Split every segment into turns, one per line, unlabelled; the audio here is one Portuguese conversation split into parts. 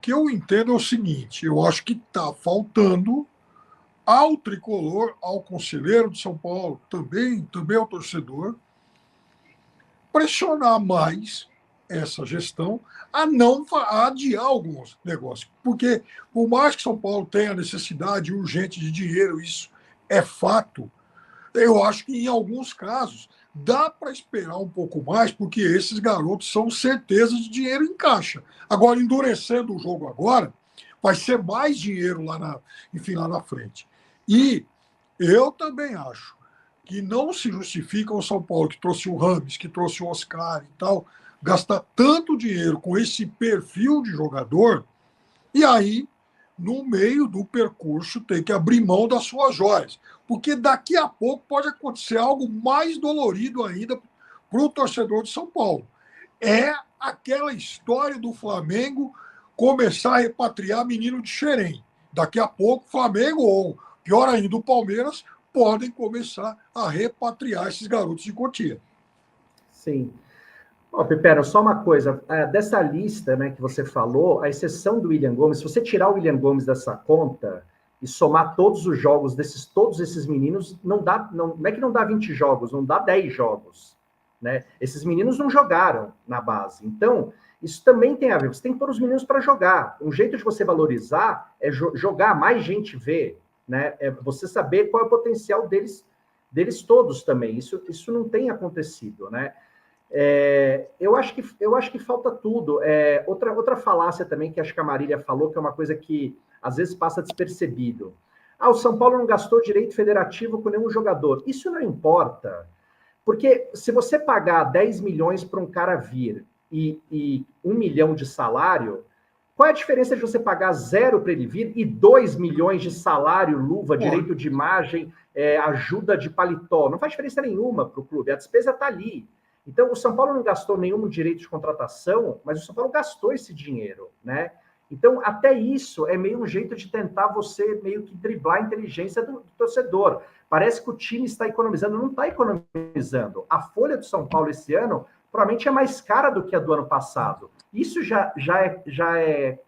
que eu entendo é o seguinte: eu acho que está faltando ao tricolor, ao conselheiro de São Paulo, também ao torcedor, pressionar mais essa gestão a adiar alguns negócios. Porque, por mais que São Paulo tenha necessidade urgente de dinheiro, isso é fato, eu acho que em alguns casos dá para esperar um pouco mais, porque esses garotos são certeza de dinheiro em caixa. Agora, endurecendo o jogo agora, vai ser mais dinheiro enfim, lá na frente. E eu também acho que não se justifica o São Paulo, que trouxe o Rames, que trouxe o Oscar e tal, gastar tanto dinheiro com esse perfil de jogador, e aí, no meio do percurso, tem que abrir mão das suas joias. Porque daqui a pouco pode acontecer algo mais dolorido ainda para o torcedor de São Paulo. É aquela história do Flamengo começar a repatriar menino de Xerém. Daqui a pouco, o Flamengo, ou pior ainda, o Palmeiras, podem começar a repatriar esses garotos de Cotia.
Sim. Ó, Pepero, só uma coisa, dessa lista, né, que você falou, a exceção do William Gomes, se você tirar o William Gomes dessa conta e somar todos os jogos todos esses meninos, não é que não dá 20 jogos, não dá 10 jogos, né? Esses meninos não jogaram na base. Então, isso também tem a ver, você tem que pôr os meninos para jogar. Um jeito de você valorizar é jogar, mais gente ver, né? É você saber qual é o potencial deles todos também. Isso não tem acontecido, né? Eu acho que falta tudo. Outra falácia também que acho que a Marília falou, que é uma coisa que às vezes passa despercebido. O São Paulo não gastou direito federativo com nenhum jogador. Isso não importa, porque se você pagar 10 milhões para um cara vir e 1 milhão de salário, qual é a diferença de você pagar 0 para ele vir e 2 milhões de salário, luva, direito de imagem, ajuda de paletó? Não faz diferença nenhuma para o clube, a despesa está ali. Então, o São Paulo não gastou nenhum direito de contratação, mas o São Paulo gastou esse dinheiro, né? Então, até isso é meio um jeito de tentar você meio que driblar a inteligência do torcedor. Parece que o time está economizando, não está economizando. A folha do São Paulo esse ano provavelmente é mais cara do que a do ano passado. Isso já é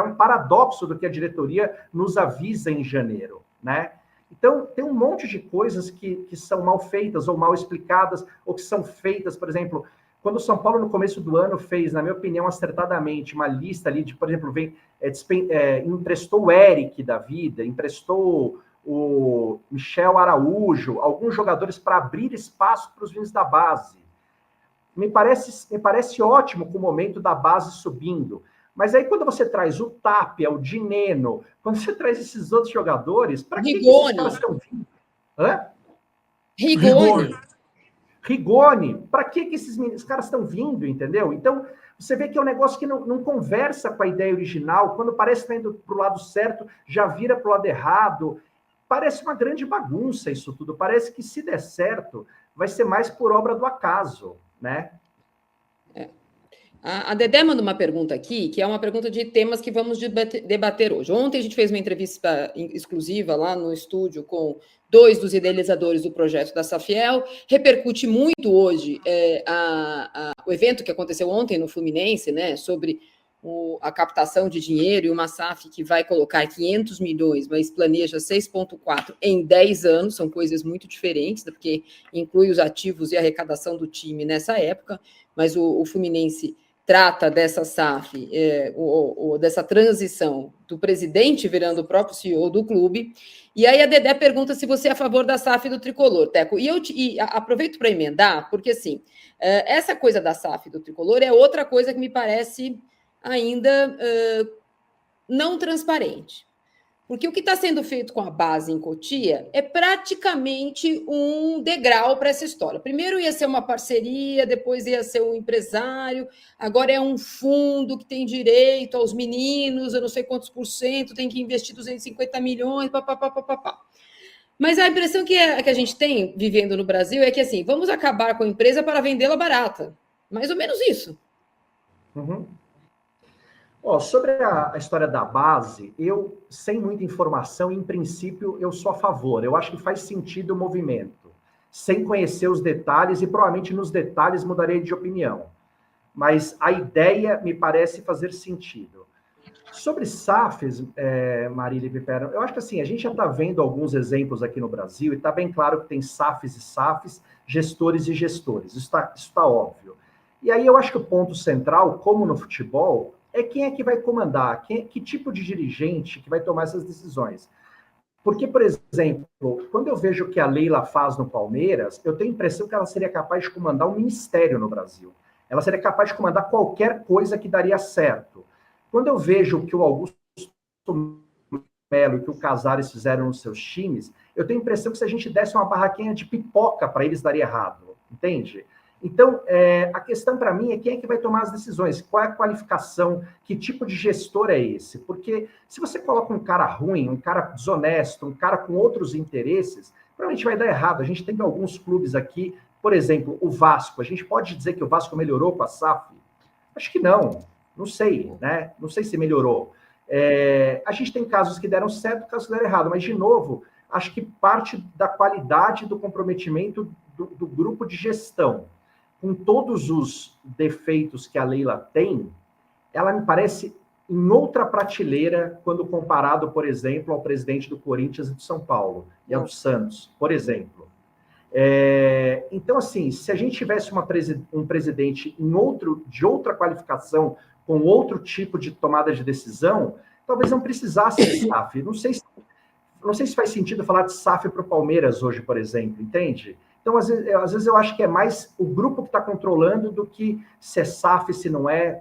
um paradoxo do que a diretoria nos avisa em janeiro, né? Então, tem um monte de coisas que são mal feitas ou mal explicadas, ou que são feitas, por exemplo, quando o São Paulo, no começo do ano, fez, na minha opinião, acertadamente, uma lista ali de, por exemplo, emprestou o Eric da vida, emprestou o Michel Araújo, alguns jogadores para abrir espaço para os vinhos da base. Me parece ótimo com o momento da base subindo. Mas aí, quando você traz o Tapia, o Dineno, quando você traz esses outros jogadores, para que esses caras estão vindo? Rigoni. Para que esses caras estão vindo, entendeu? Então, você vê que é um negócio que não conversa com a ideia original. Quando parece que está indo para o lado certo, já vira para o lado errado. Parece uma grande bagunça isso tudo. Parece que, se der certo, vai ser mais por obra do acaso, né?
A Dedé manda uma pergunta aqui, que é uma pergunta de temas que vamos debater hoje. Ontem a gente fez uma entrevista exclusiva lá no estúdio com 2 dos idealizadores do projeto da Safiel. Repercute muito hoje o evento que aconteceu ontem no Fluminense, né, sobre a captação de dinheiro e uma SAF que vai colocar 500 milhões, mas planeja 6,4 em 10 anos, são coisas muito diferentes, né, porque inclui os ativos e a arrecadação do time nessa época, mas o Fluminense trata dessa SAF, dessa transição do presidente virando o próprio CEO do clube. E aí a Dedé pergunta se você é a favor da SAF do Tricolor, Teco. E aproveito para emendar, porque assim, essa coisa da SAF do Tricolor é outra coisa que me parece ainda não transparente. Porque o que está sendo feito com a base em Cotia é praticamente um degrau para essa história. Primeiro ia ser uma parceria, depois ia ser um empresário, agora é um fundo que tem direito aos meninos, eu não sei quantos por cento, tem que investir 250 milhões, papapá. Mas a impressão que a gente tem vivendo no Brasil é que, assim, vamos acabar com a empresa para vendê-la barata. Mais ou menos isso.
Uhum. Sobre a história da base, eu, sem muita informação, em princípio, eu sou a favor. Eu acho que faz sentido o movimento, sem conhecer os detalhes, e provavelmente nos detalhes mudarei de opinião. mas a ideia me parece fazer sentido. Sobre SAFs, Marília e Pipera, eu acho que assim, a gente já está vendo alguns exemplos aqui no Brasil, e está bem claro que tem SAFs e SAFs, gestores e gestores, isso tá óbvio. E aí eu acho que o ponto central, como no futebol, é quem é que vai comandar, que tipo de dirigente que vai tomar essas decisões. Porque, por exemplo, quando eu vejo o que a Leila faz no Palmeiras, eu tenho a impressão que ela seria capaz de comandar um ministério no Brasil. Ela seria capaz de comandar qualquer coisa que daria certo. Quando eu vejo o que o Augusto Melo e que o Casares fizeram nos seus times, eu tenho a impressão que se a gente desse uma barraquinha de pipoca para eles, daria errado, entende? Então, a questão para mim é quem é que vai tomar as decisões, qual é a qualificação, que tipo de gestor é esse? Porque se você coloca um cara ruim, um cara desonesto, um cara com outros interesses, provavelmente vai dar errado. A gente tem alguns clubes aqui, por exemplo, o Vasco. A gente pode dizer que o Vasco melhorou com a SAF? Acho que não sei, né? Não sei se melhorou. A gente tem casos que deram certo, casos que deram errado, mas, de novo, acho que parte da qualidade do comprometimento do grupo de gestão, com todos os defeitos que a Leila tem, ela me parece em outra prateleira quando comparado, por exemplo, ao presidente do Corinthians e do São Paulo, e ao Santos, por exemplo. Então, assim, se a gente tivesse um presidente de outra qualificação, com outro tipo de tomada de decisão, talvez não precisasse de SAF. Não sei se faz sentido falar de SAF para o Palmeiras hoje, por exemplo, entende? Então, às vezes eu acho que é mais o grupo que está controlando do que se é SAF, se não é.